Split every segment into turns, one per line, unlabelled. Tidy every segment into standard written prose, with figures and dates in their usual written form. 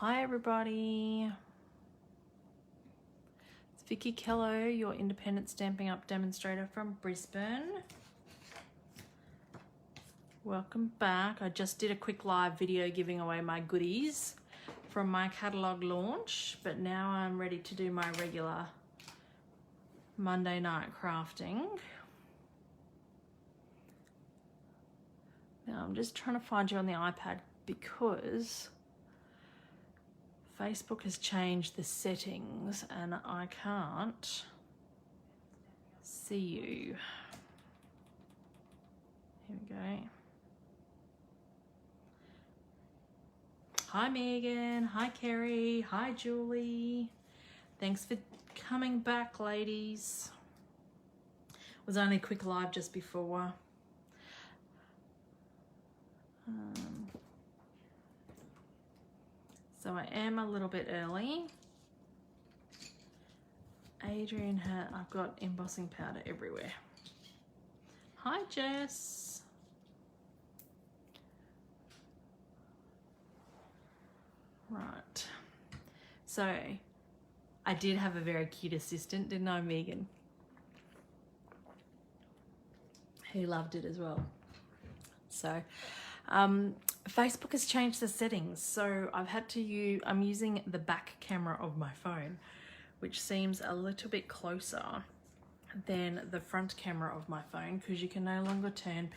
Hi everybody, it's Vickie Kello, your independent Stampin' Up demonstrator from Brisbane. Welcome back. I just did a quick live video giving away my goodies from my catalogue launch, but now I'm ready to do my regular Monday night crafting. Now I'm just trying to find you on the iPad because Facebook has changed the settings and I can't see you. Here we go. Hi Megan, hi Kerry, hi Julie. Thanks for coming back, ladies. It was only a quick live just before. So I am a little bit early. Adrian I've got embossing powder everywhere. Hi Jess. Right. So I did have a very cute assistant, didn't I, Megan? He loved it as well. So Facebook has changed the settings, so I'm using the back camera of my phone, which seems a little bit closer than the front camera of my phone, because you can no longer turn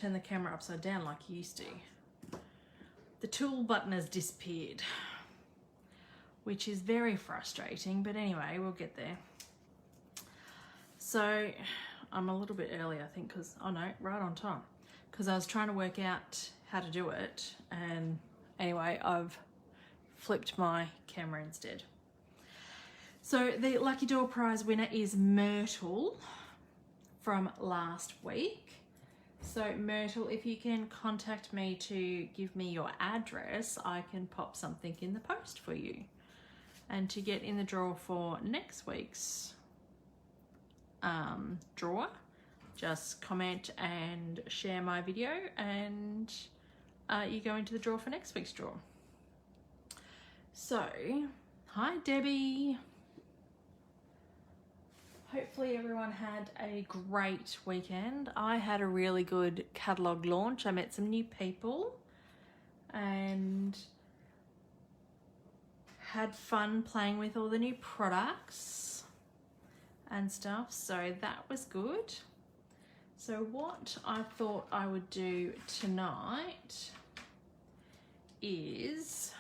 the camera upside down like you used to. The tool button has disappeared, which is very frustrating, but anyway, we'll get there. So I'm a little bit early, I think, because, oh no, right on time, because I was trying to work out how to do it, and anyway, I've flipped my camera instead. So the Lucky Door Prize winner is Myrtle from last week. So Myrtle, if you can contact me to give me your address, I can pop something in the post for you. And to get in the draw for next week's draw, just comment and share my video and you go into the draw for next week's draw. So, hi Debbie. Hopefully everyone had a great weekend. I had a really good catalogue launch. I met some new people and had fun playing with all the new products and stuff, so that was good. So what I thought I would do tonight is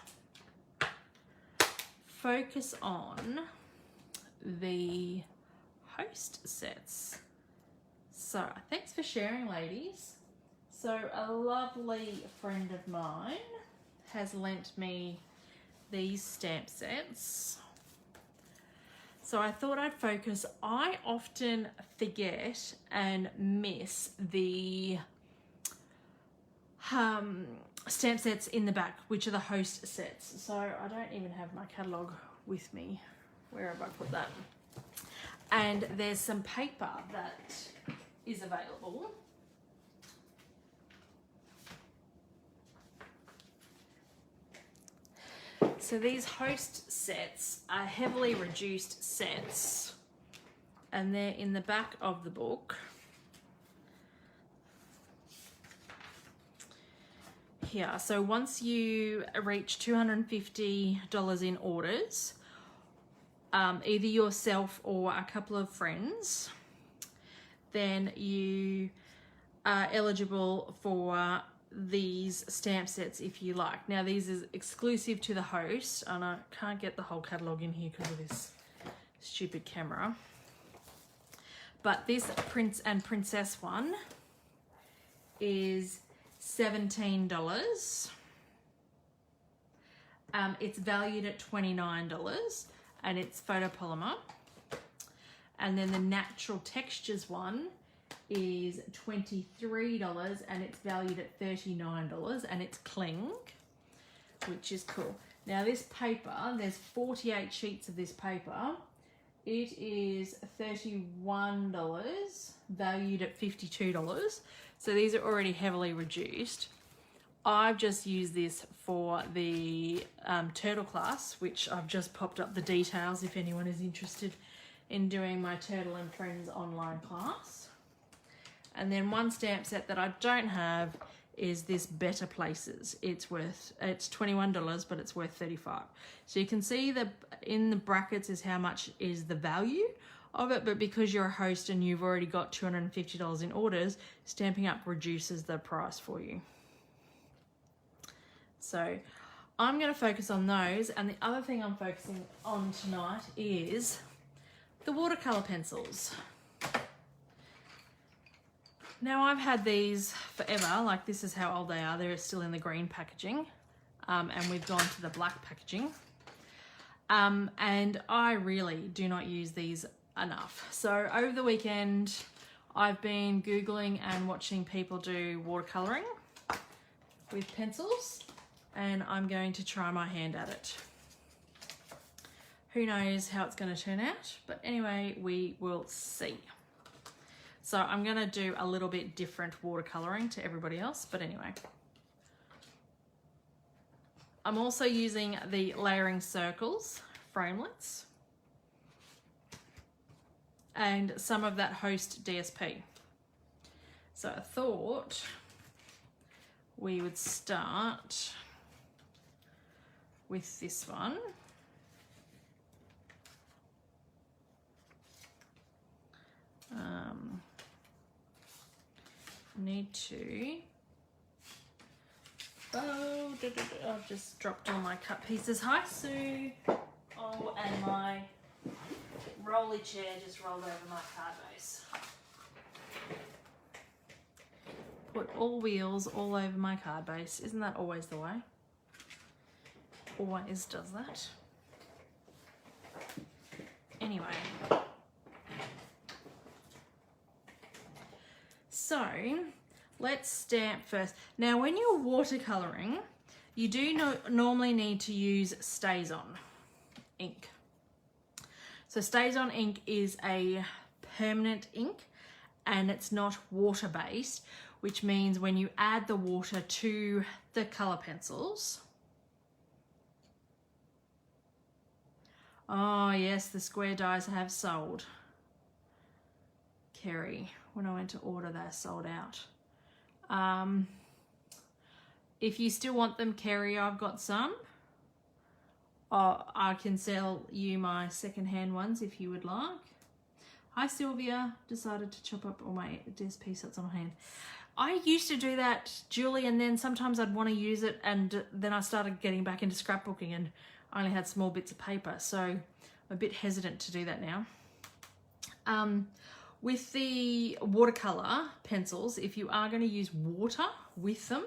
focus on the host sets. So thanks for sharing, ladies. So a lovely friend of mine has lent me these stamp sets. So I thought I'd focus. I often forget and miss the stamp sets in the back, which are the host sets. So I don't even have my catalogue with me. Where have I put that? And there's some paper that is available. So these host sets are heavily reduced sets, and they're in the back of the book. Here, so once you reach $250 in orders, either yourself or a couple of friends, then you are eligible for these stamp sets if you like. Now these is exclusive to the host, and I can't get the whole catalogue in here because of this stupid camera. But this Prince and Princess one is $17. It's valued at $29 and it's photopolymer. And then the Natural Textures one is $23 and it's valued at $39 and it's cling, which is cool. Now this paper, there's 48 sheets of this paper. It is $31, valued at $52. So these are already heavily reduced. I've just used this for the turtle class, which I've just popped up the details if anyone is interested in doing my Turtle and Friends online class. And then one stamp set that I don't have is this Better Places. It's $21, but it's worth $35. So you can see that in the brackets is how much is the value of it, but because you're a host and you've already got $250 in orders, Stampin' Up reduces the price for you. So I'm going to focus on those, and the other thing I'm focusing on tonight is the watercolor pencils. Now I've had these forever, like this is how old they are. They're still in the green packaging, and we've gone to the black packaging. And I really do not use these enough. So over the weekend, I've been Googling and watching people do watercoloring with pencils, and I'm going to try my hand at it. Who knows how it's going to turn out, but anyway, we will see. So I'm going to do a little bit different watercoloring to everybody else, but anyway. I'm also using the Layering Circles framelits and some of that Host DSP. So I thought we would start with this one. Need to, I've just dropped all my cut pieces. Hi Sue. Oh, and my rolly chair just rolled over my card base. Put all wheels all over my card base. Isn't that always the way? Always does that. Anyway. So let's stamp first. Now when you're watercoloring, you do normally need to use StazOn ink. So StazOn ink is a permanent ink and it's not water based, which means when you add the water to the color pencils. Oh yes, the square dies have sold. Kerry, when I went to order, they're sold out. If you still want them, Kerry, I've got some. I can sell you my secondhand ones if you would like. Hi Sylvia, decided to chop up all my DSP sets on hand. I used to do that, Julie, and then sometimes I'd want to use it, and then I started getting back into scrapbooking and I only had small bits of paper, so I'm a bit hesitant to do that now. With the watercolor pencils, if you are going to use water with them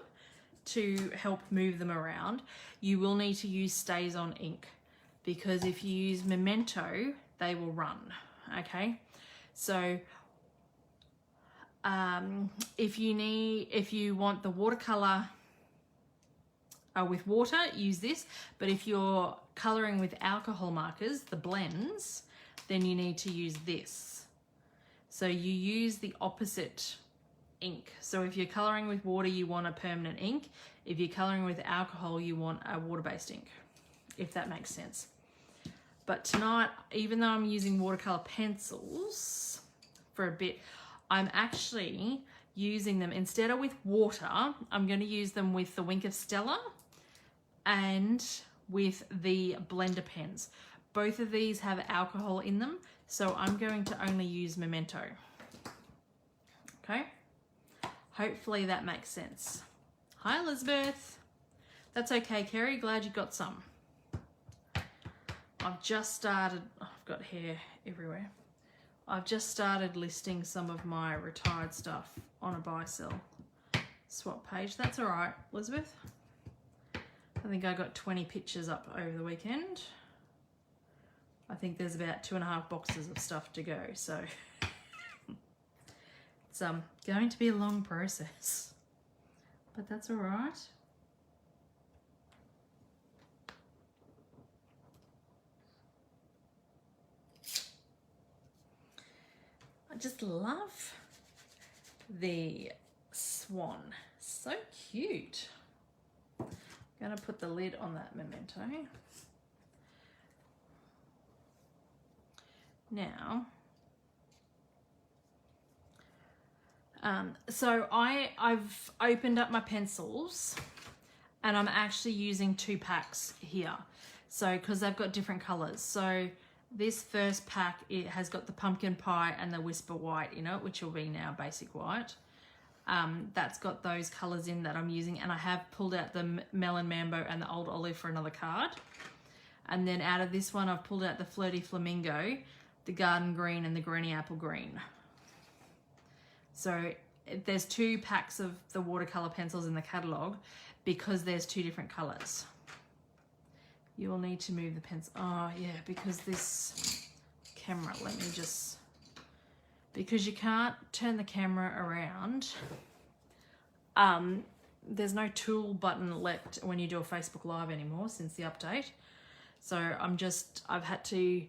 to help move them around, you will need to use StazOn ink, because if you use Memento, they will run, okay? So if you want the watercolor with water, use this, but if you're coloring with alcohol markers, the blends, then you need to use this. So you use the opposite ink. So if you're coloring with water, you want a permanent ink. If you're coloring with alcohol, you want a water-based ink, if that makes sense. But tonight, even though I'm using watercolor pencils for a bit, I'm actually using them, instead of with water, I'm going to use them with the Wink of Stella and with the blender pens. Both of these have alcohol in them, so I'm going to only use Memento. Okay, hopefully that makes sense. Hi Elizabeth. That's okay, Kerry, glad you got some. I've just started, I've got hair everywhere. I've just started listing some of my retired stuff on a buy sell swap page. That's all right, Elizabeth. I think I got 20 pictures up over the weekend. I think there's about 2.5 boxes of stuff to go, so it's going to be a long process, but that's all right. I just love the swan, so cute. Gonna put the lid on that memento. Now, so I've opened up my pencils and I'm actually using 2 packs here. So, because they've got different colors. So this first pack, it has got the pumpkin pie and the whisper white in it, which will be now basic white. That's got those colors in that I'm using, and I have pulled out the melon mambo and the old olive for another card. And then out of this one, I've pulled out the flirty flamingo, the garden green and the greeny apple green. So there's 2 packs of the watercolor pencils in the catalog because there's 2 different colors. You will need to move the pencil. Oh yeah, because this camera, let me just, because you can't turn the camera around. There's no tool button left when you do a Facebook Live anymore since the update. So I've had to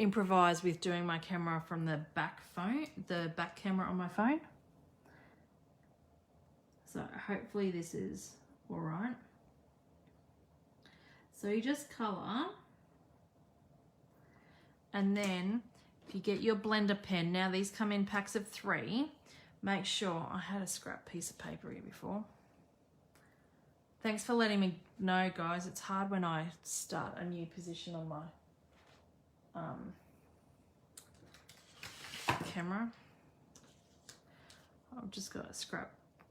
improvise with doing my camera from the back phone, the back camera on my phone. So hopefully this is all right. So you just colour, and then if you get your blender pen, now these come in packs of 3, make sure, I had a scrap piece of paper here before. Thanks for letting me know, guys. It's hard when I start a new position on my camera. I've just got a scrap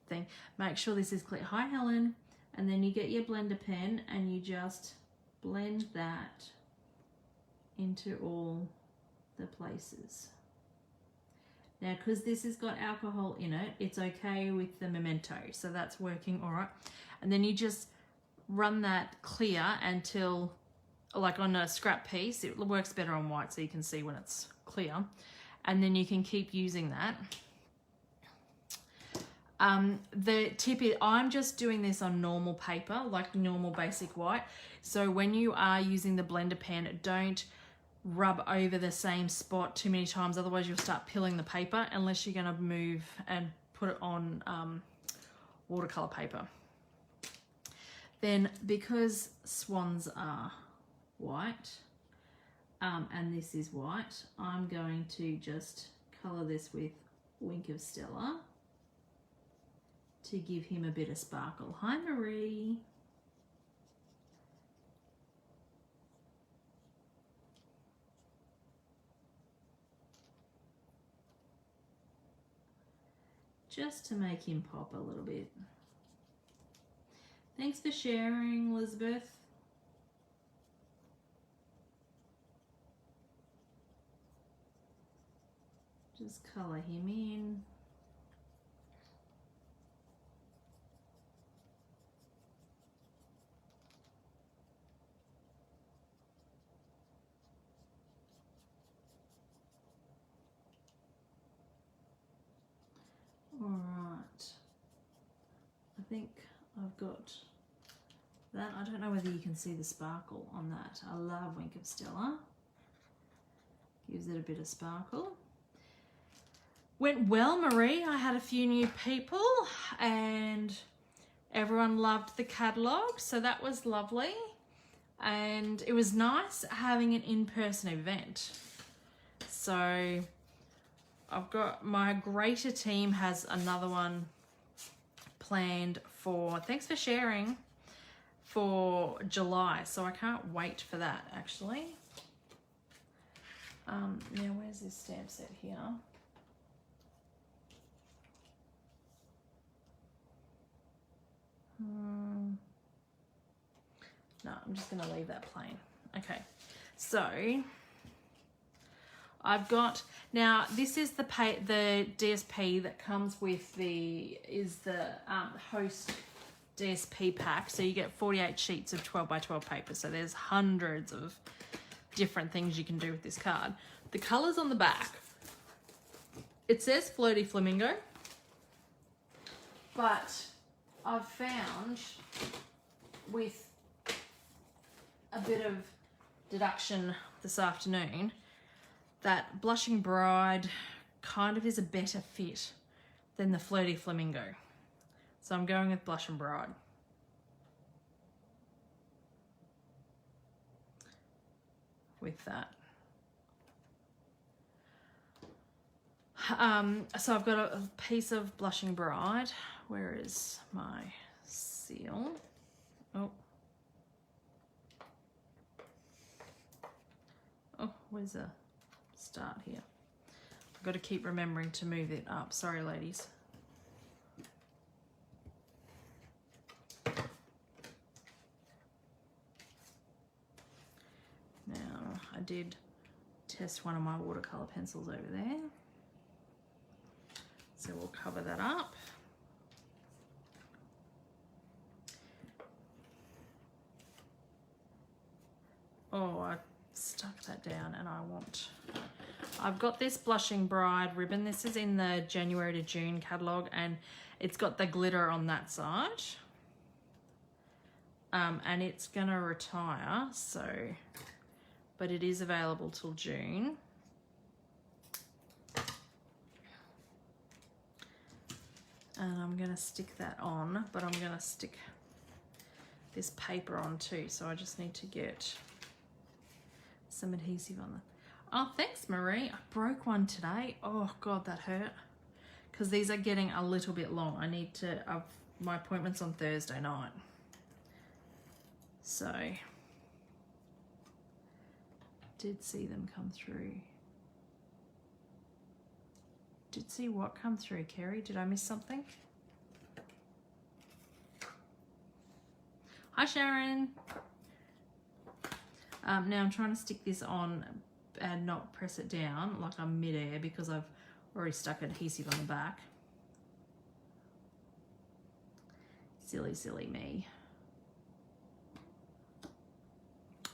thing. Make sure this is clear. Hi, Helen. And then you get your blender pen and you just blend that into all the places. Now, because this has got alcohol in it, it's okay with the memento, so that's working all right. And then you just run that clear until, like on a scrap piece, it works better on white so you can see when it's clear. And then you can keep using that. The tip is, I'm just doing this on normal paper, like normal basic white. So when you are using the blender pen, don't rub over the same spot too many times, otherwise you'll start peeling the paper, unless you're going to move and put it on watercolor paper. Then, because swans are white and this is white, I'm going to just color this with Wink of Stella to give him a bit of sparkle. Hi, Marie. Just to make him pop a little bit. Thanks for sharing, Elizabeth. Just colour him in. All right, I think I've got that. I don't know whether you can see the sparkle on that. I love Wink of Stella. Gives it a bit of sparkle. Went well, Marie. I had a few new people and everyone loved the catalogue, so that was lovely. And it was nice having an in-person event. So I've got my greater team has another one planned for, thanks for sharing, for July. So I can't wait for that actually. Now where's this stamp set here? No, I'm just gonna leave that plain. Okay, so I've got, now this is the DSP that comes with the host DSP pack. So you get 48 sheets of 12 by 12 paper. So there's hundreds of different things you can do with this card. The colors on the back, it says Flirty Flamingo, but I've found with a bit of deduction this afternoon that Blushing Bride kind of is a better fit than the Flirty Flamingo. So I'm going with Blushing Bride. with that. So I've got a piece of Blushing Bride. Where is my seal? Oh, where's the start here? I've got to keep remembering to move it up. Sorry, ladies. Now, I did test one of my watercolor pencils over there. So we'll cover that up. Oh, I stuck that down and I've got this Blushing Bride ribbon. This is in the January to June catalogue and it's got the glitter on that side. And it's gonna retire, so, but it is available till June. And I'm gonna stick that on, but I'm gonna stick this paper on too. So I just need to get some adhesive on them. Oh, thanks, Marie. I broke one today. Oh God, that hurt. Because these are getting a little bit long. I need to, my appointment's on Thursday night. So, did see them come through. Did see what come through, Kerry? Did I miss something? Hi, Sharon. Now I'm trying to stick this on and not press it down like I'm mid-air because I've already stuck adhesive on the back. Silly, silly me.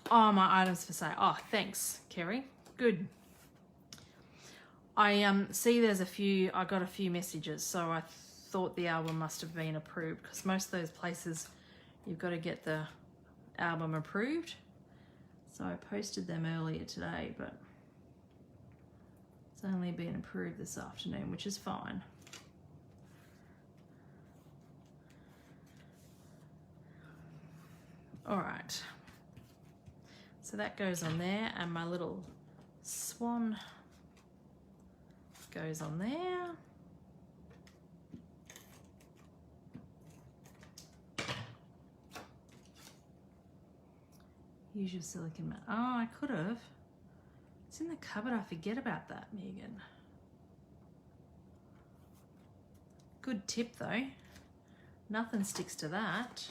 Oh, my items for sale. Oh, thanks, Kerry. Good. I see there's a few, I got a few messages, so I thought the album must have been approved because most of those places you've got to get the album approved. So I posted them earlier today, but it's only been approved this afternoon, which is fine. All right. So that goes on there, and my little swan goes on there. Use your silicone mat. Oh, I could have. It's in the cupboard. I forget about that, Megan. Good tip though. Nothing sticks to that.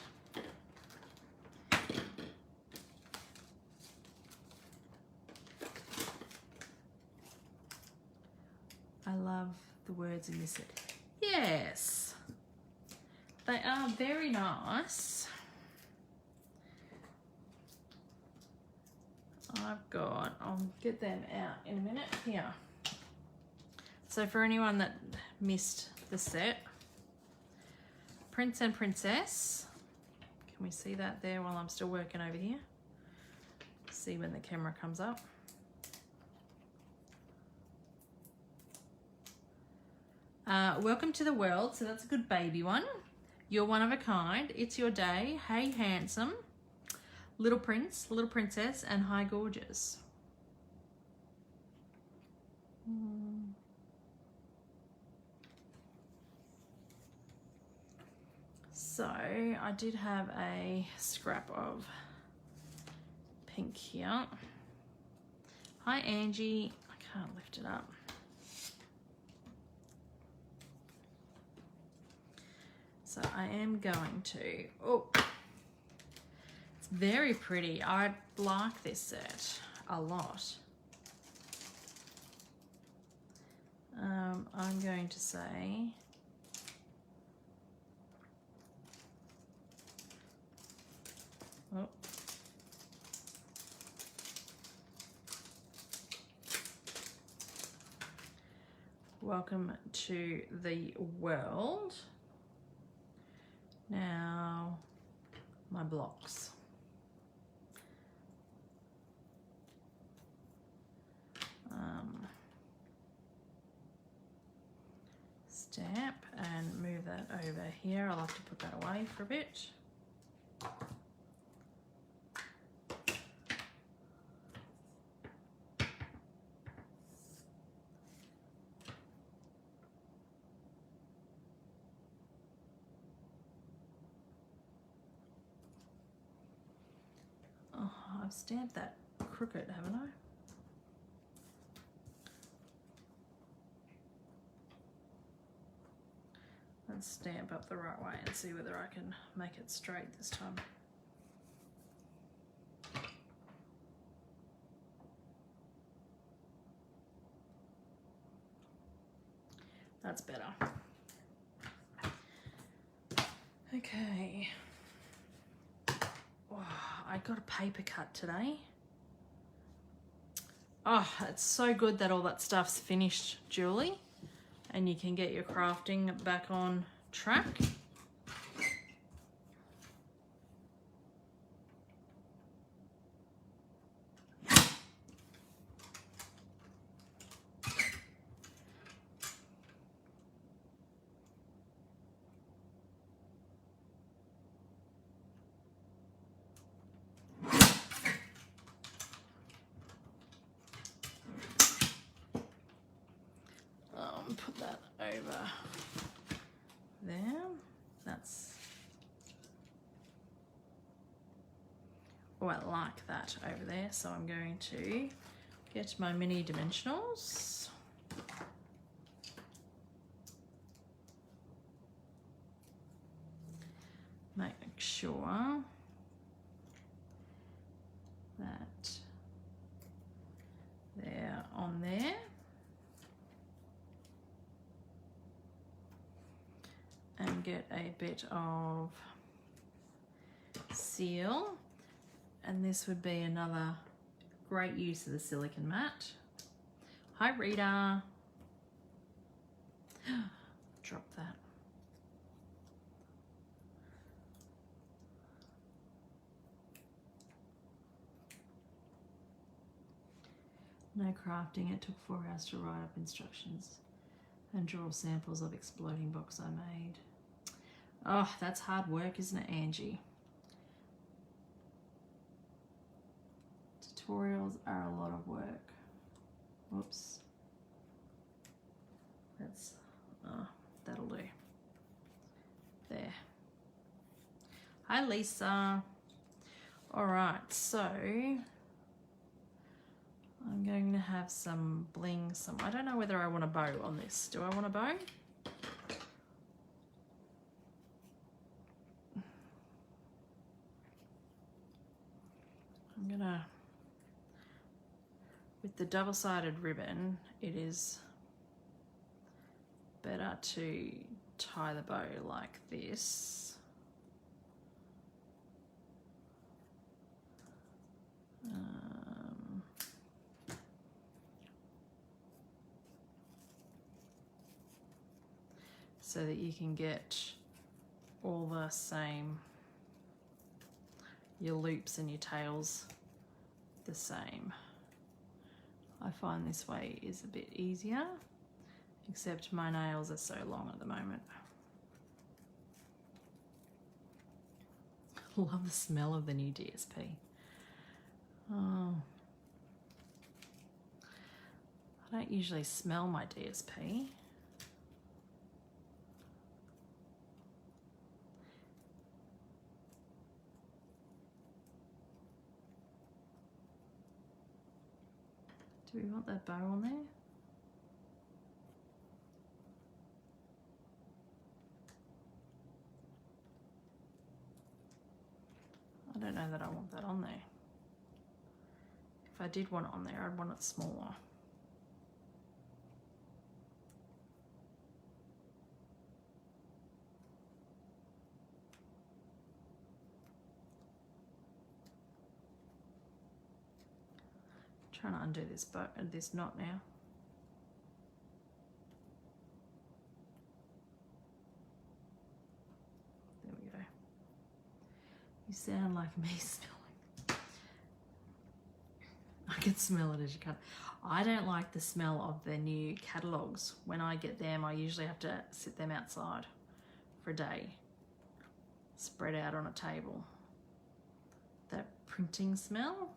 I love the words in this set. Yes, they are very nice. I'll get them out in a minute here. So for anyone that missed the set, Prince and Princess. Can we see that there while I'm still working over here? See when the camera comes up. Welcome to the world. So that's a good baby one. You're one of a kind. It's your day. Hey, handsome. Little Prince, Little Princess, and Hi, Gorgeous. So I did have a scrap of pink here. Hi, Angie. I can't lift it up. So I am going to, oh, it's very pretty. I like this set a lot. I'm going to say, oh, welcome to the world. Now, my blocks. Stamp and move that over here. I'll have to put that away for a bit. I've stamped that crooked, haven't I? Let's stamp up the right way and see whether I can make it straight this time. That's better. Okay. Oh, I got a paper cut today. Oh, it's so good that all that stuff's finished, Julie, and you can get your crafting back on track. Put that over there. That's, oh, I like that over there. So I'm going to get my mini dimensionals. Make sure that they're on there. And get a bit of seal, and this would be another great use of the silicone mat. Hi Rita. Drop that. No crafting, it took 4 hours to write up instructions and draw samples of exploding box I made. Oh, that's hard work, isn't it, Angie? Tutorials are a lot of work. Whoops. That's, that'll do. There. Hi, Lisa. All right, so I'm going to have some bling. I don't know whether I want a bow on this. Do I want a bow? I'm gonna, with the double-sided ribbon, it is better to tie the bow like this. So that you can get all the same, your loops and your tails the same. I find this way is a bit easier, except my nails are so long at the moment. Love the smell of the new DSP. Oh, I don't usually smell my DSP. Do we want that bow on there? I don't know that I want that on there. If I did want it on there, I'd want it smaller. Trying to undo this knot now. There we go. You sound like me smelling. I can smell it as you cut. I don't like the smell of the new catalogues. When I get them, I usually have to sit them outside for a day, spread out on a table. That printing smell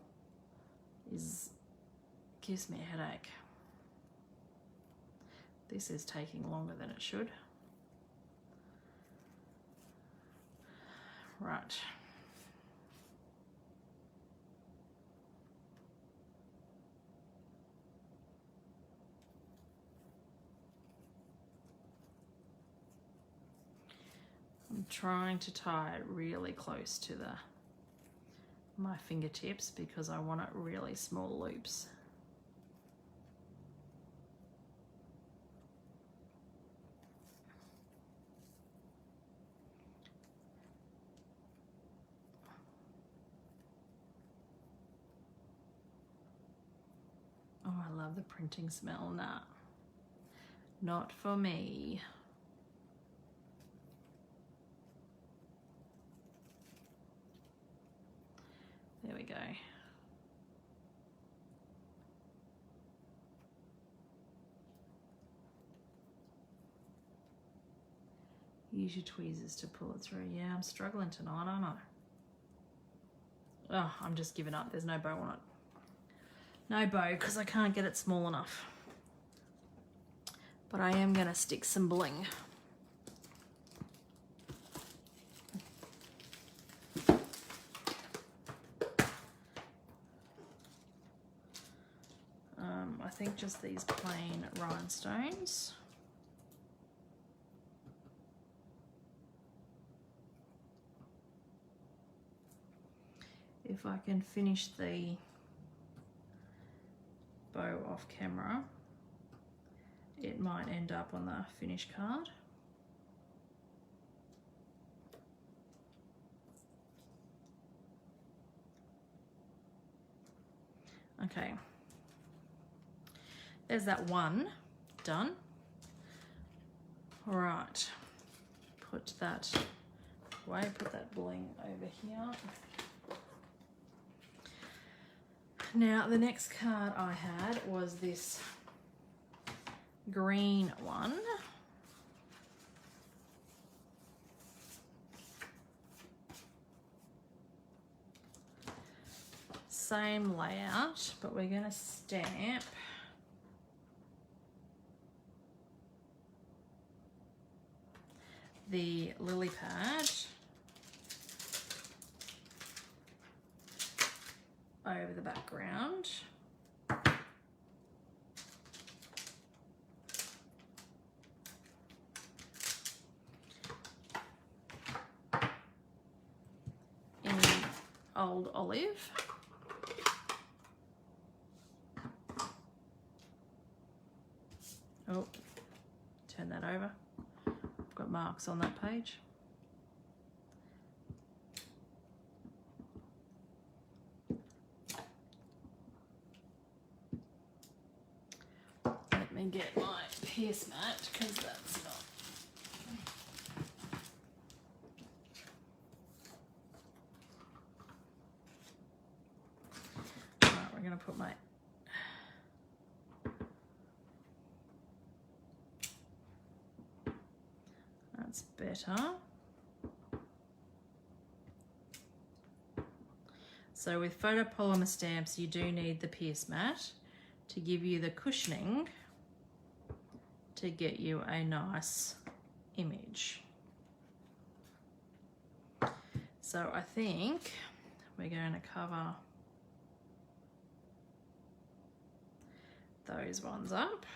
gives me a headache. This is taking longer than it should. Right. I'm trying to tie it really close to my fingertips because I want it really small loops. Oh, I love the printing smell. Nah, not for me. There we go. Use your tweezers to pull it through. Yeah, I'm struggling tonight, aren't I? Oh, I'm just giving up. There's no bow on it. No bow because I can't get it small enough. But I am going to stick some bling. I think just these plain rhinestones. If I can finish the bow off camera, it might end up on the finish card. Okay, there's that one done. All right, put that away, put that bling over here. Now the next card I had was this green one. Same layout, but we're going to stamp the lily pad over the background. In old olive. Oh, turn that over. I've got marks on that page. Let me get my pierce mat because that's not. Right, we're going to put my better. So with photopolymer stamps, you do need the pierce mat to give you the cushioning to get you a nice image. So I think we're going to cover those ones up.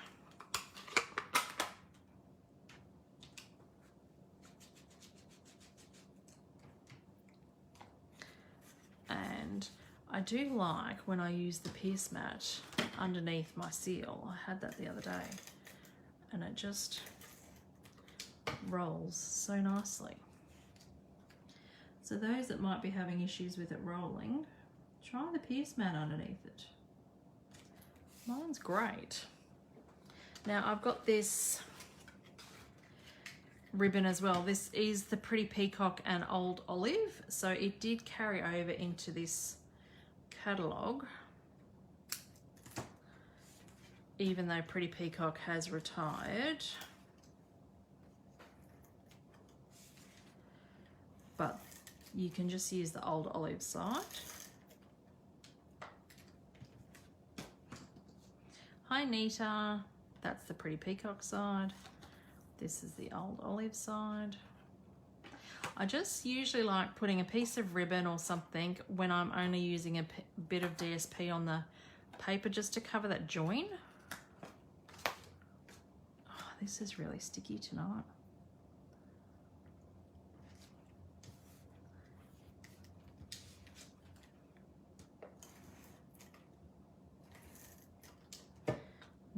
I do like when I use the pierce mat underneath my seal. I had that the other day and it just rolls so nicely. So those that might be having issues with it rolling, try the pierce mat underneath it. Mine's great. Now I've got this ribbon as well. This is the Pretty Peacock and Old Olive, so it did carry over into this catalogue, even though Pretty Peacock has retired. But you can just use the Old Olive side. Hi Nita, that's the Pretty Peacock side. This is the Old Olive side. I just usually like putting a piece of ribbon or something when I'm only using a bit of DSP on the paper just to cover that join. Oh, this is really sticky tonight.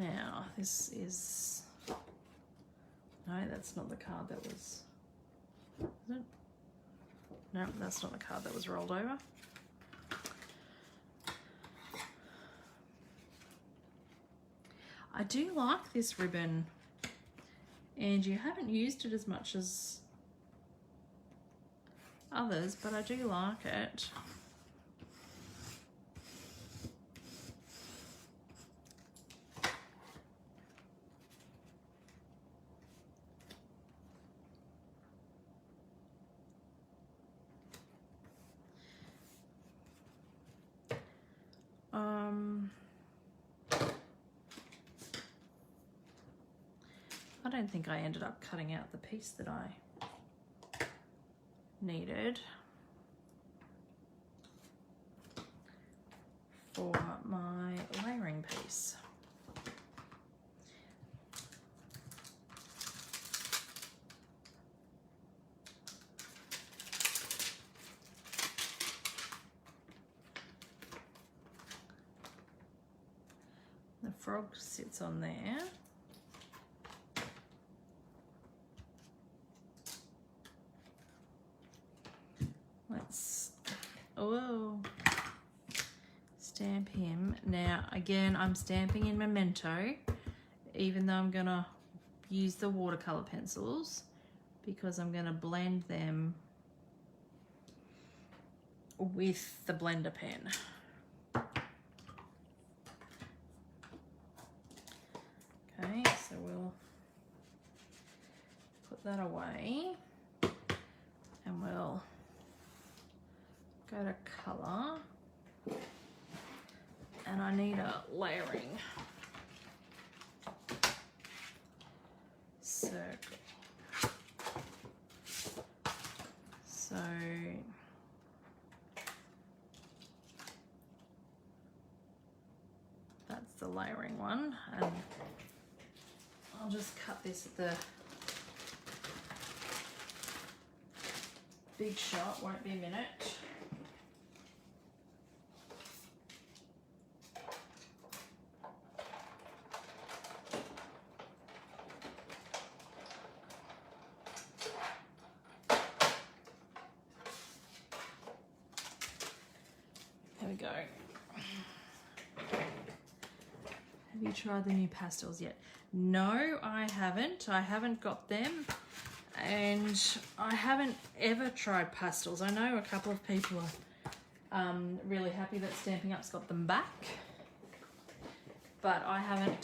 Now, this is, no, that's not the card that was, is it? No, that's not the card that was rolled over. I do like this ribbon, and you haven't used it as much as others, but I do like it. I don't think I ended up cutting out the piece that I needed for my layering piece. The frog sits on there. Let's, oh, stamp him. Now, again, I'm stamping in Memento, even though I'm gonna use the watercolor pencils, because I'm gonna blend them with the blender pen. Okay, so we'll put that away and we'll go to color, and I need a layering circle. So that's the layering one, and I'll just cut this at the big shot, won't be a minute. There we go. Have you tried the new pastels yet? No, I haven't. I haven't got them. And I haven't ever tried pastels. I know a couple of people are really happy that Stampin' Up's got them back, but I haven't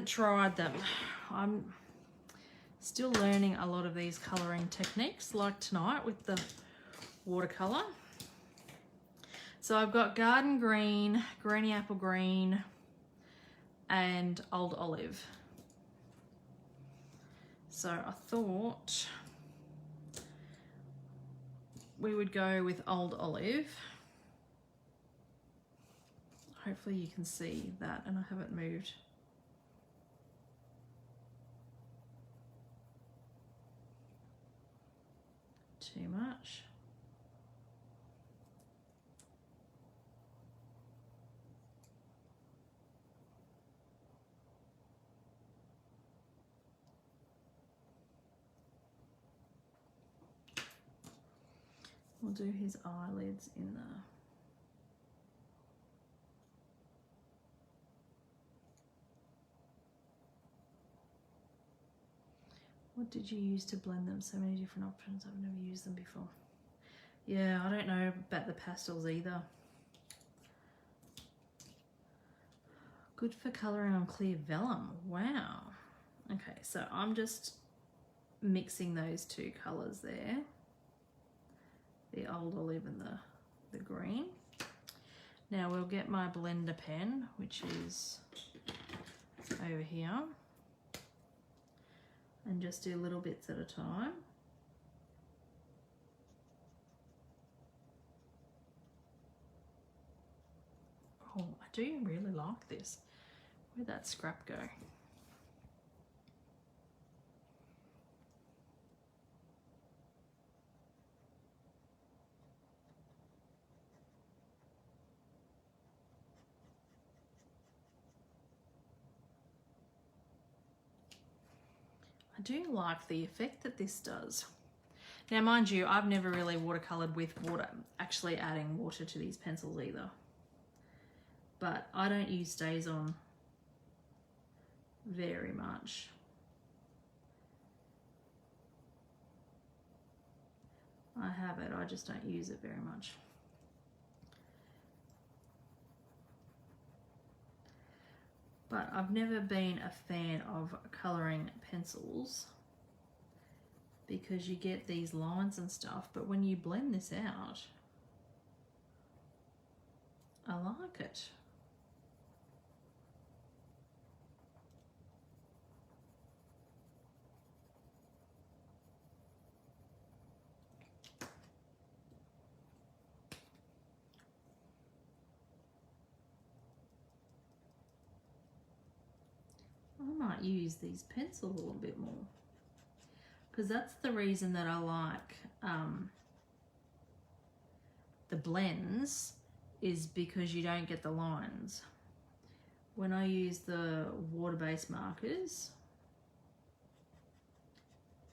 tried them. I'm still learning a lot of these colouring techniques, like tonight with the watercolour. So I've got Garden Green, Granny Apple Green, and Old Olive. So I thought we would go with Old Olive. Hopefully you can see that, and I haven't moved too much. We'll do his eyelids in the What did you use to blend them? So many different options. I've never used them before. Yeah, I don't know about the pastels either. Good for colouring on clear vellum. Wow. Okay, so I'm just mixing those two colours there. The Old Olive and the green. Now we'll get my blender pen, which is over here, and just do little bits at a time. Oh, I do really like this. Where'd that scrap go? do like the effect that this does. Now, mind you, I've never really watercolored with water, actually adding water to these pencils either. But I don't use StazOn very much. I have it, I just don't use it very much. But I've never been a fan of colouring pencils because you get these lines and stuff, but when you blend this out, I like it. I might use these pencils a little bit more because that's the reason that I like the blends, is because you don't get the lines. When I use the water-based markers,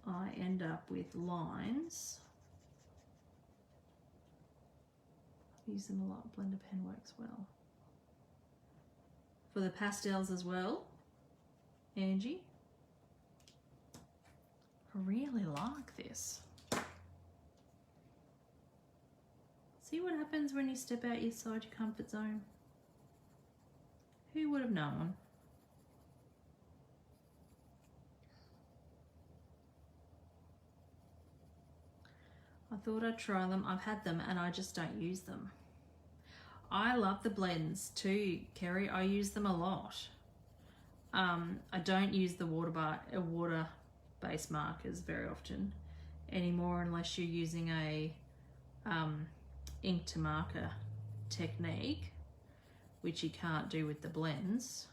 I end up with lines. I use them a lot. Blender pen works well. For the pastels as well, Angie. I really like this. See what happens when you step out outside your comfort zone? Who would have known? I thought I'd try them. I've had them and I just don't use them. I love the blends too, Kerry. I use them a lot. I don't use the water-based markers very often anymore, unless you're using a ink to marker technique, which you can't do with the blends.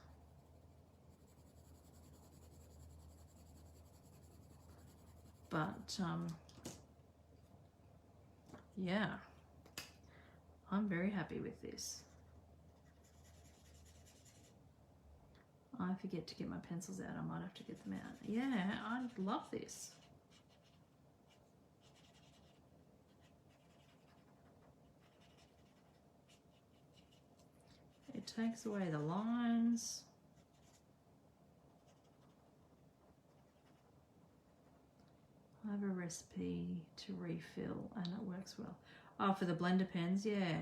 But yeah, I'm very happy with this. I forget to get my pencils out. I might have to get them out. Yeah, I love this. It takes away the lines. I have a recipe to refill and it works well. Oh, for the blender pens, yeah.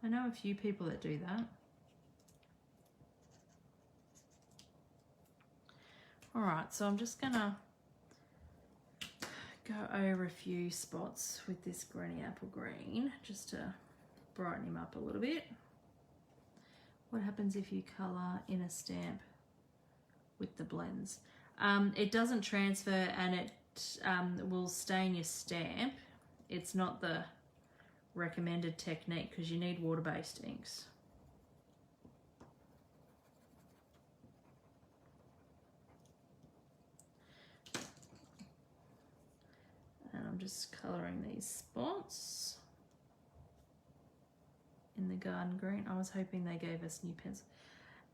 I know a few people that do that. All right, so I'm just gonna go over a few spots with this Granny Apple Green just to brighten him up a little bit. What happens if you colour in a stamp with the blends? It doesn't transfer and it will stain your stamp. It's not the recommended technique because you need water-based inks. And I'm just colouring these spots in the garden green. I was hoping they gave us new pencils.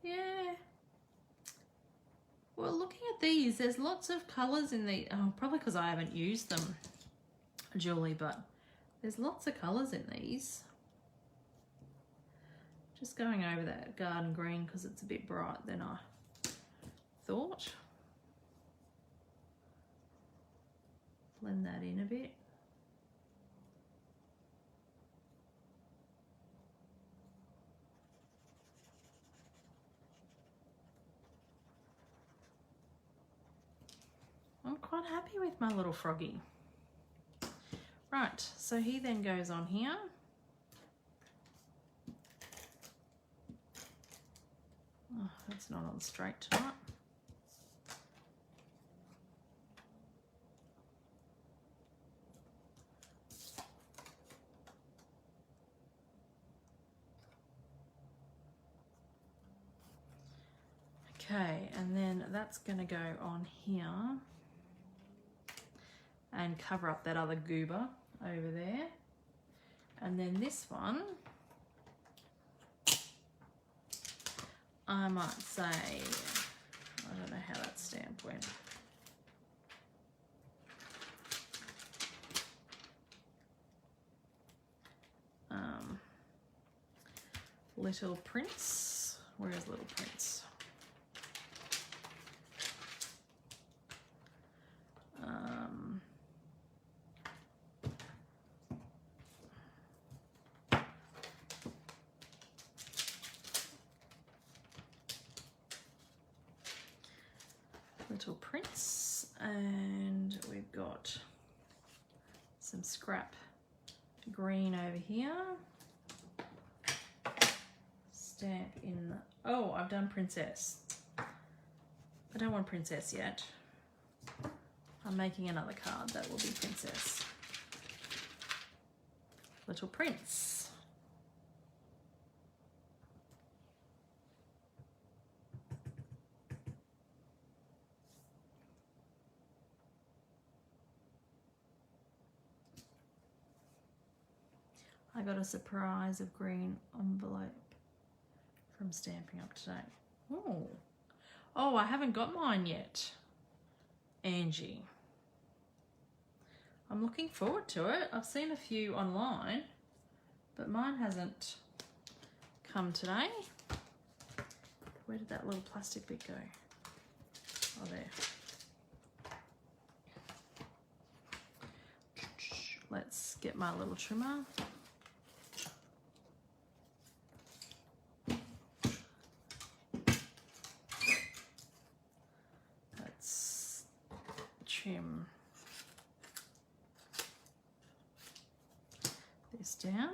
Yeah. Well, looking at these, there's lots of colours in the, oh, probably because I haven't used them, Julie, but there's lots of colours in these. Just going over that garden green because it's a bit bright than I thought. Blend that in a bit. I'm quite happy with my little froggy. Right, so he then goes on here. Oh, that's not on straight tonight. Okay, and then that's going to go on here and cover up that other goober over there. And then this one, I might say, I don't know how that stamp went. Little Prince. Where is Little Prince? Little Prince, and we've got some scrap green over here. Stamp in the, oh, I've done Princess. I don't want Princess yet. I'm making another card that will be Princess. Little Prince. I got a surprise of green envelope from Stampin' Up today. Oh, oh, I haven't got mine yet, Angie. I'm looking forward to it. I've seen a few online, but mine hasn't come today. Where did that little plastic bit go? Oh, there. Let's get my little trimmer. Let's trim this down.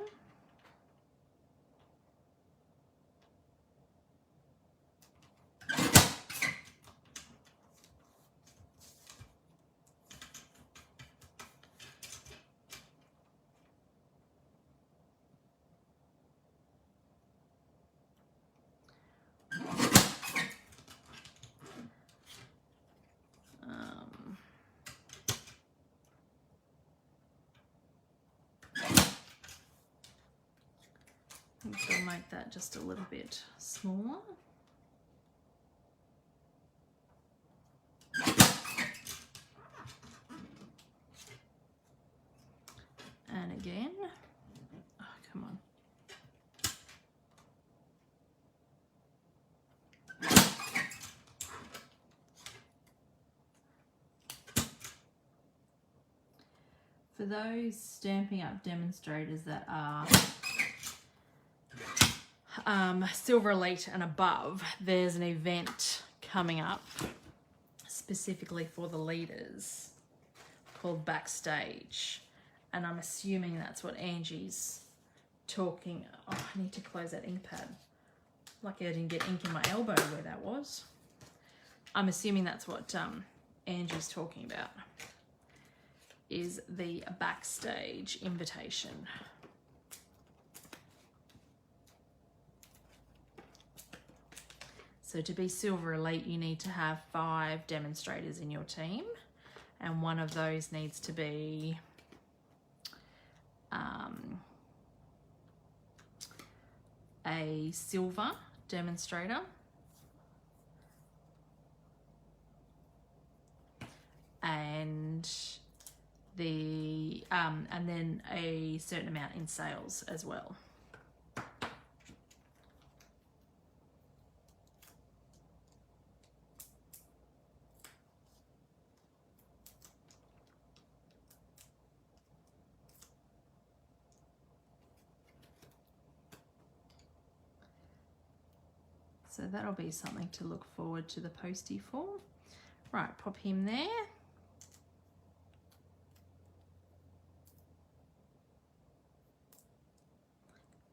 I think I'll make that just a little bit smaller. And again, oh, come on. For those Stampin' Up demonstrators that are Silver Elite and above, there's an event coming up specifically for the leaders called Backstage, and I'm assuming that's what Angie's talking. Oh, I need to close that ink pad. Lucky I didn't get ink in my elbow where that was. I'm assuming that's what Angie's talking about, is the Backstage invitation. So to be Silver Elite, you need to have 5 demonstrators in your team, and one of those needs to be a silver demonstrator, and then a certain amount in sales as well. So that'll be something to look forward to the postie for. Right, pop him there.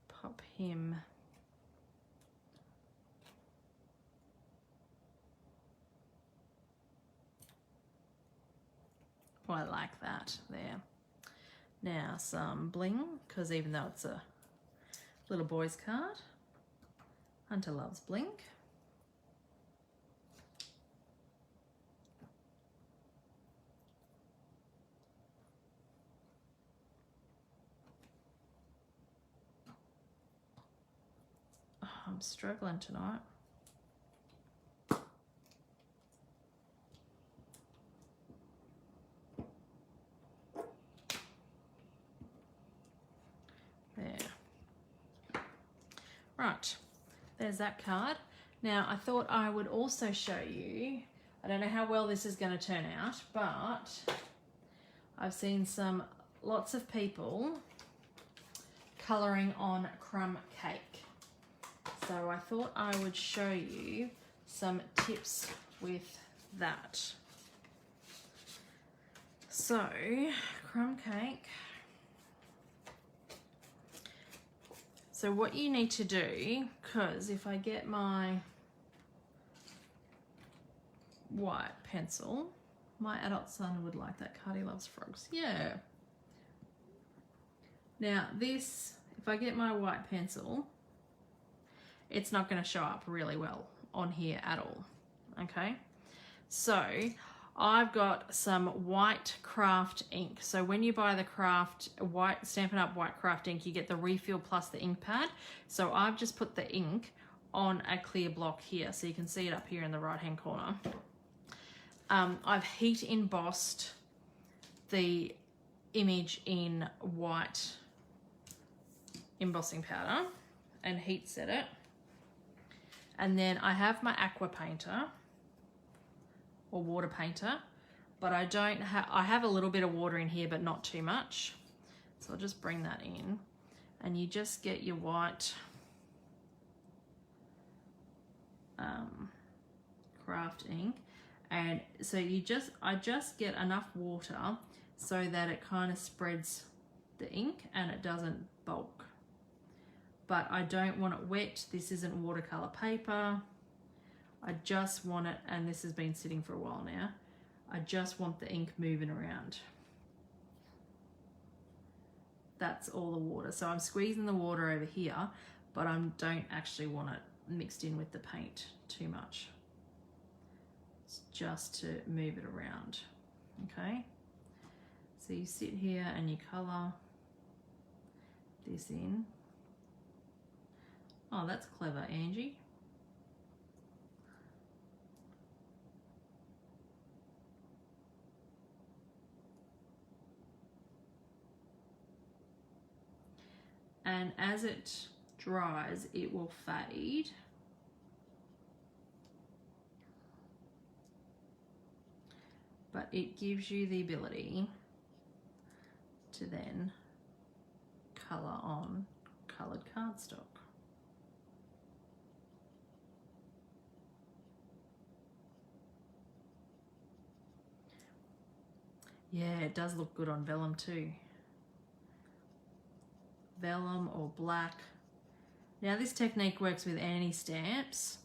Pop him I like that there. Now some bling, because even though it's a little boy's card, Hunter loves bling. Oh, I'm struggling tonight. right, there's that card. Now I thought I would also show you, I don't know how well this is going to turn out, but I've seen lots of people colouring on crumb cake. So I thought I would show you some tips with that. So, crumb cake. So what you need to do, because if I get my white pencil, my adult son would like that card, he loves frogs. Yeah. Now this, if I get my white pencil, it's not going to show up really well on here at all. Okay. So I've got some white craft ink. So when you buy the Stampin' Up! White craft ink, you get the refill plus the ink pad. So I've just put the ink on a clear block here, so you can see it up here in the right hand corner. I've heat embossed the image in white embossing powder and heat set it. And then I have my aqua painter or water painter, but I have a little bit of water in here, but not too much. So I'll just bring that in, and you just get your white craft ink. And so I just get enough water so that it kind of spreads the ink and it doesn't bulk. But I don't want it wet. This isn't watercolor paper. I just want it, and this has been sitting for a while now, I just want the ink moving around. That's all the water. So I'm squeezing the water over here, but I don't actually want it mixed in with the paint too much. It's just to move it around, okay? So you sit here and you color this in. Oh, that's clever, Angie. And as it dries, it will fade. But it gives you the ability to then colour on coloured cardstock. Yeah, it does look good on vellum too. Vellum or black. Now this technique works with anti-stamps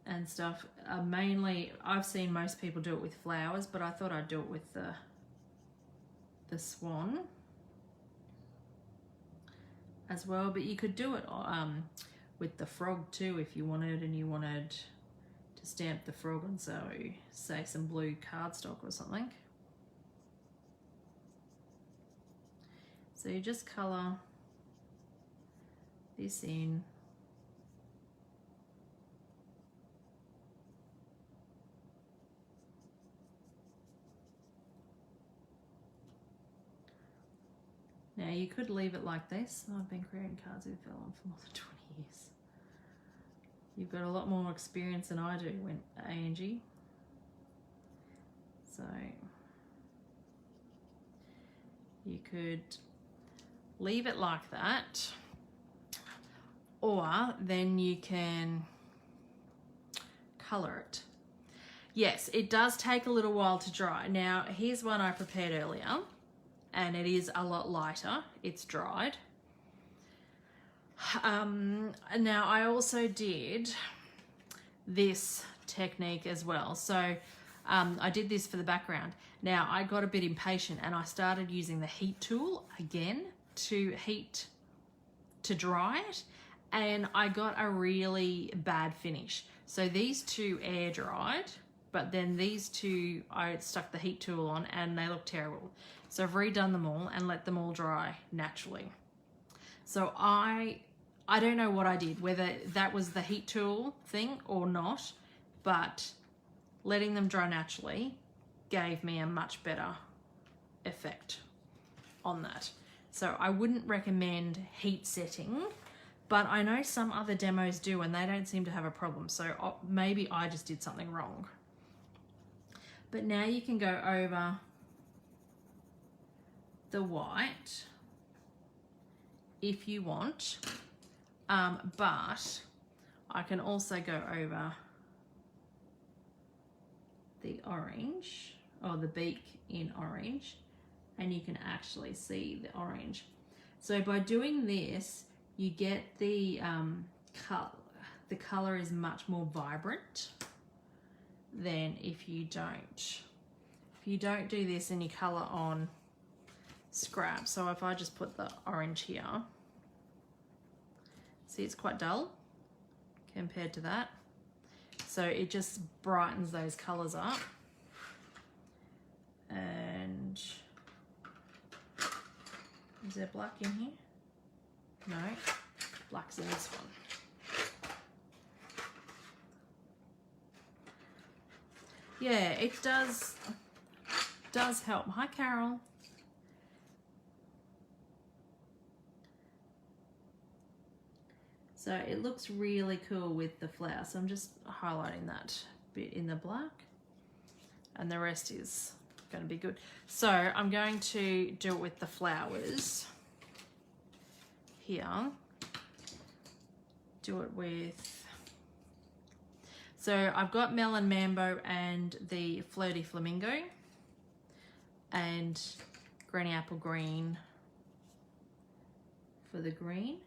and stuff. Mainly, I've seen most people do it with flowers, but I thought I'd do it with the swan as well. But you could do it with the frog too if you wanted, and you wanted to stamp the frog on, so say some blue cardstock or something. So you just colour this in. Now you could leave it like this. I've been creating cards with vellum for more than 20 years. You've got a lot more experience than I do, Angie. So you could leave it like that, or then you can colour it. Yes, it does take a little while to dry. Now here's one I prepared earlier, and it is a lot lighter. It's dried. Now I also did this technique as well. So I did this for the background. Now I got a bit impatient and I started using the heat tool again to dry it, and I got a really bad finish. So these two air dried, but then these two I stuck the heat tool on and they look terrible. So I've redone them all and let them all dry naturally. So I don't know what I did, whether that was the heat tool thing or not, but letting them dry naturally gave me a much better effect on that. So I wouldn't recommend heat setting, but I know some other demos do and they don't seem to have a problem. So maybe I just did something wrong. But now you can go over the white if you want, but I can also go over the orange, or the beak in orange, and you can actually see the orange. So by doing this, you get the color. The color is much more vibrant than if you don't. If you don't do this and you color on scrap, so if I just put the orange here, see it's quite dull compared to that. So it just brightens those colors up. And is there black in here? No, black's in this one. Yeah, it does help. Hi, Carol. So it looks really cool with the flower. So I'm just highlighting that bit in the black, and the rest is going to be good. So I'm going to do it with the flowers here. Do it with, so I've got Melon Mambo and the Flirty Flamingo and Granny Apple Green for the green.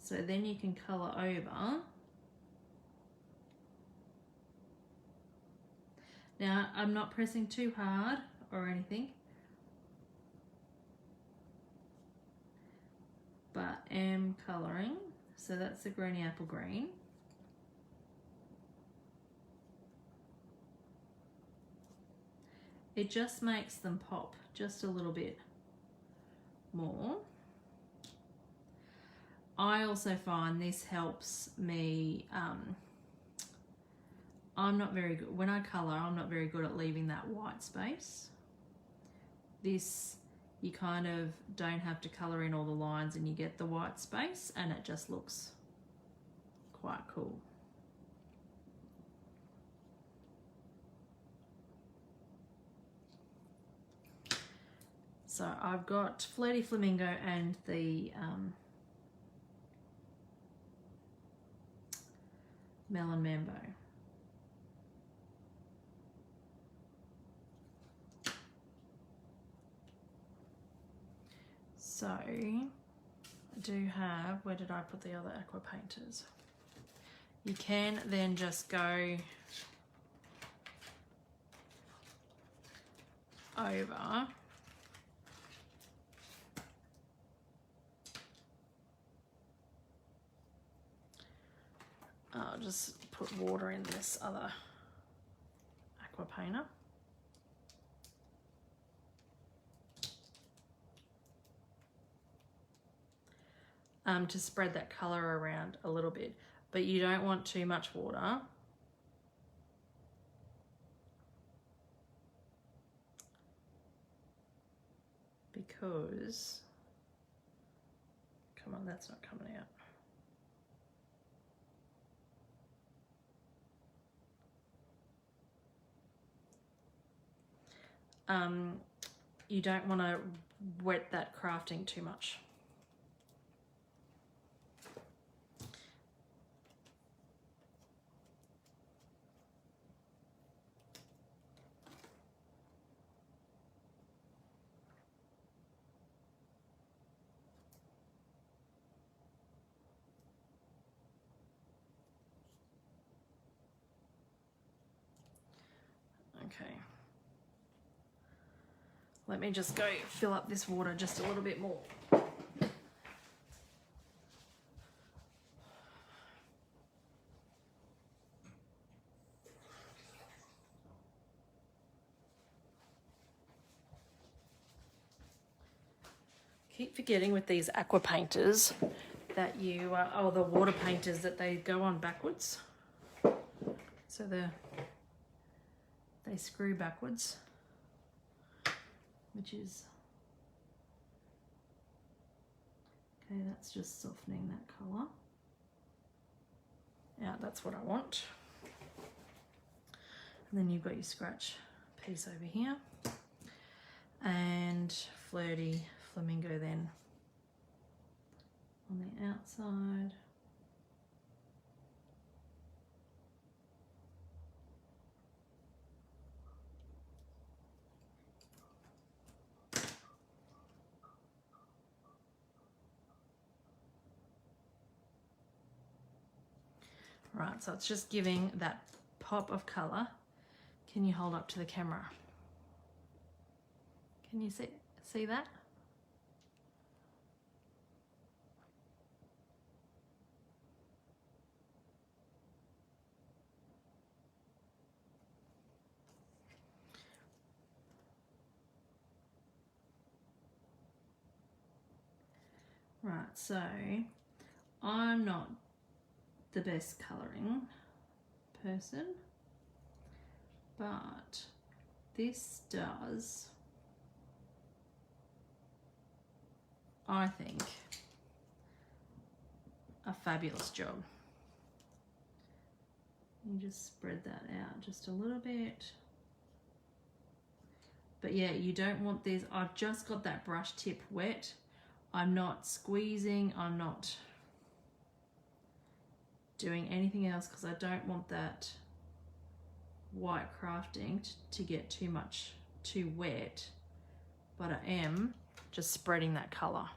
So then you can colour over. Now I'm not pressing too hard or anything, but am colouring. So that's the Granny Apple Green. It just makes them pop just a little bit more. I also find this helps me, I'm not very good, when I colour, I'm not very good at leaving that white space. This, you kind of don't have to colour in all the lines and you get the white space, and it just looks quite cool. So I've got Flirty Flamingo and the Melon Mambo. So I do have, where did I put the other aqua painters? You can then just go over I'll just put water in this other aqua painter. To spread that colour around a little bit, but you don't want too much water. Because, come on, that's not coming out. You don't want to wet that crafting too much. Okay. Let me just go fill up this water just a little bit more. Keep forgetting with these aqua painters that you, or the water painters, that they go on backwards. So they screw backwards, which is, okay, that's just softening that colour. out. That's what I want. And then you've got your scratch piece over here. And flirty flamingo then on the outside. Right, so it's just giving that pop of colour. Can you hold up to the camera? Can you see that? Right, so I'm not the best colouring person, but this does, I think, a fabulous job. You just spread that out just a little bit. But yeah, you don't want this. I've just got that brush tip wet. I'm not squeezing, I'm not doing anything else because I don't want that white crafting to get too wet, but I am just spreading that colour.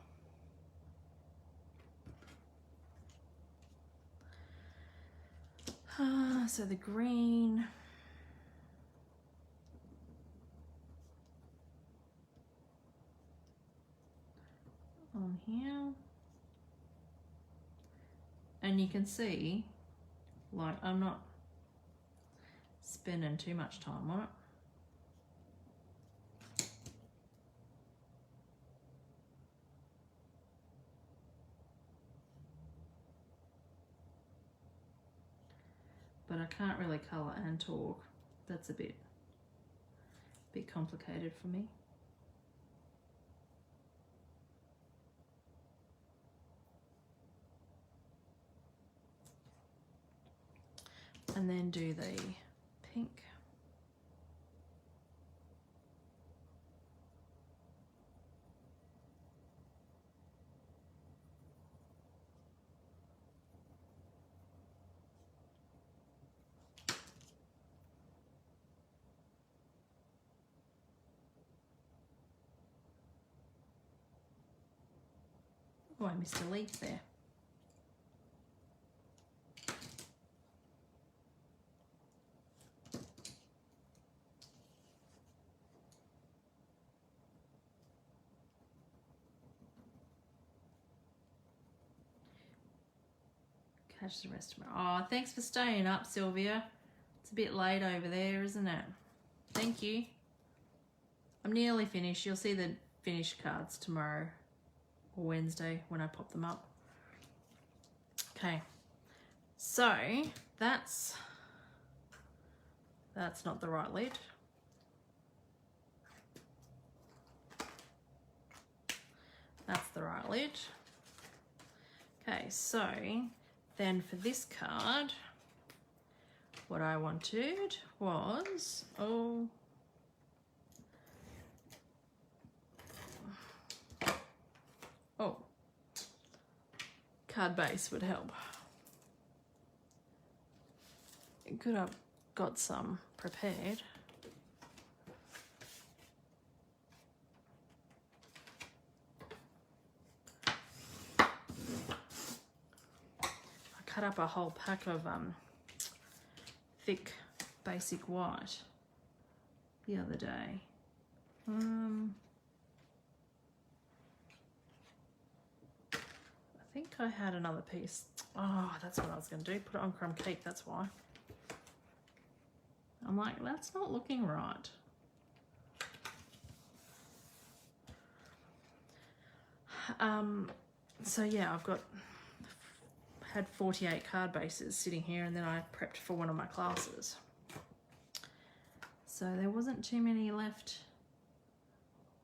So the green, on here, and you can see, like, I'm not spending too much time on it. But I can't really colour and talk. That's a bit complicated for me. And then do the pink. Oh, I missed a leaf there. Catch the rest of my... Oh, thanks for staying up, Sylvia. It's a bit late over there, isn't it? Thank you. I'm nearly finished. You'll see the finished cards tomorrow or Wednesday when I pop them up. Okay, so that's not the right lid. That's the right lid. Okay, so then for this card, what I wanted was, card base would help. It could have got some prepared. I cut up a whole pack of thick basic white the other day. I think I had another piece. Oh, that's what I was going to do. Put it on crumb cake, that's why. I'm like, that's not looking right. So yeah, had 48 card bases sitting here, and then I prepped for one of my classes. So there wasn't too many left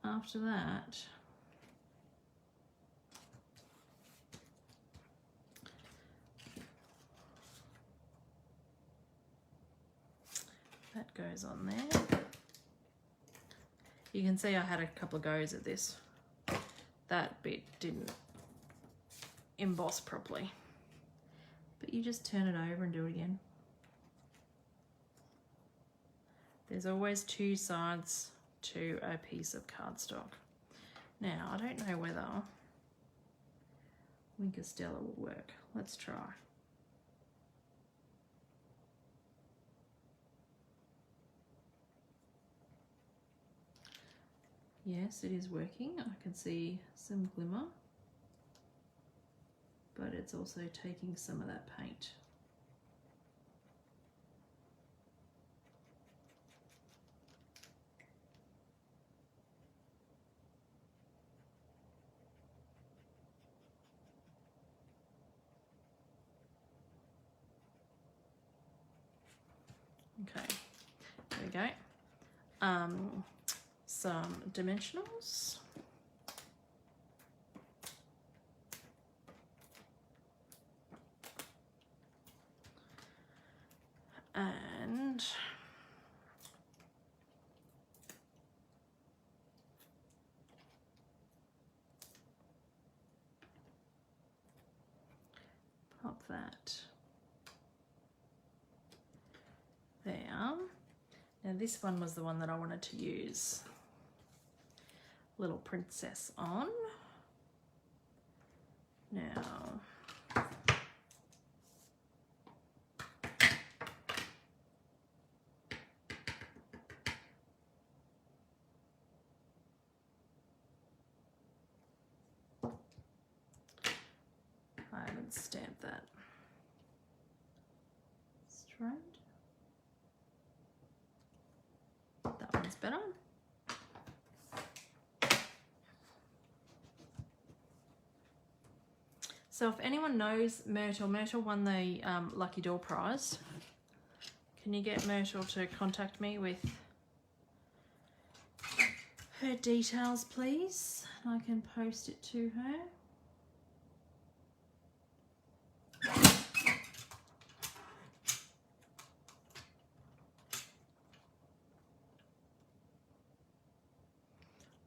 after that. goes on there. You can see I had a couple of goes at this. That bit didn't emboss properly. But you just turn it over and do it again. There's always two sides to a piece of cardstock. Now, I don't know whether Stella will work. Let's try. Yes, it is working. I can see some glimmer, but it's also taking some of that paint. Okay, there we go. Some dimensionals. And pop that there. Now this one was the one that I wanted to use Little Princess on. Now I haven't stamped that straight. That one's better. So if anyone knows Myrtle won the Lucky Door prize. Can you get Myrtle to contact me with her details, please? I can post it to her.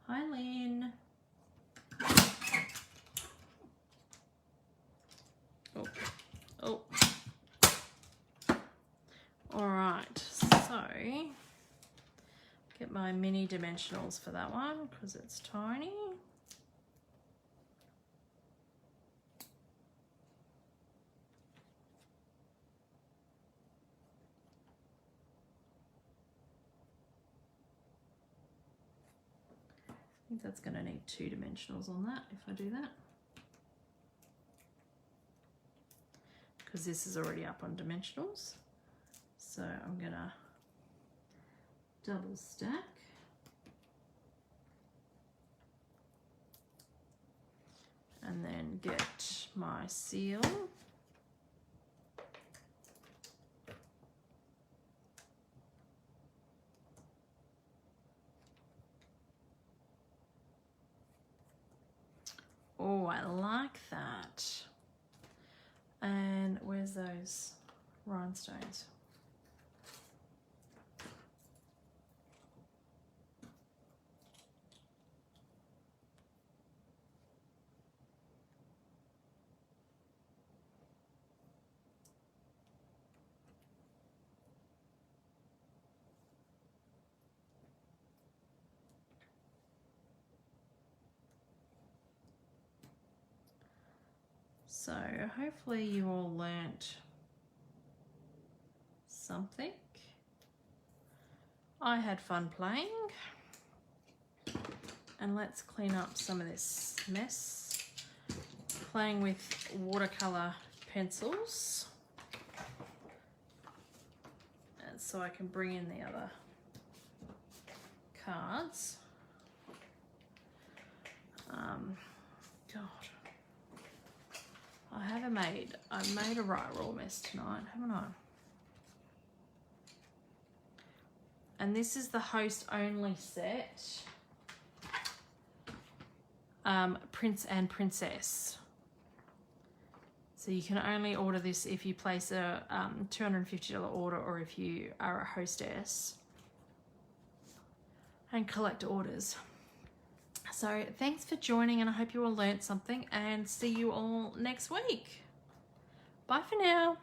Hi, Lynn. Oh. All right, so get my mini dimensionals for that one because it's tiny. I think that's going to need 2 dimensionals on that if I do that. Because this is already up on dimensionals. So I'm going to double stack. And then get my seal. Oh, I like that. And where's those rhinestones? So hopefully you all learnt something. I had fun playing. And let's clean up some of this mess. Playing with watercolor pencils. And so I can bring in the other cards. God. I've made a right raw mess tonight, haven't I? And this is the host only set. Prince and Princess. So you can only order this if you place a $250 order or if you are a hostess. and collect orders. So thanks for joining, and I hope you all learned something, and see you all next week. Bye for now.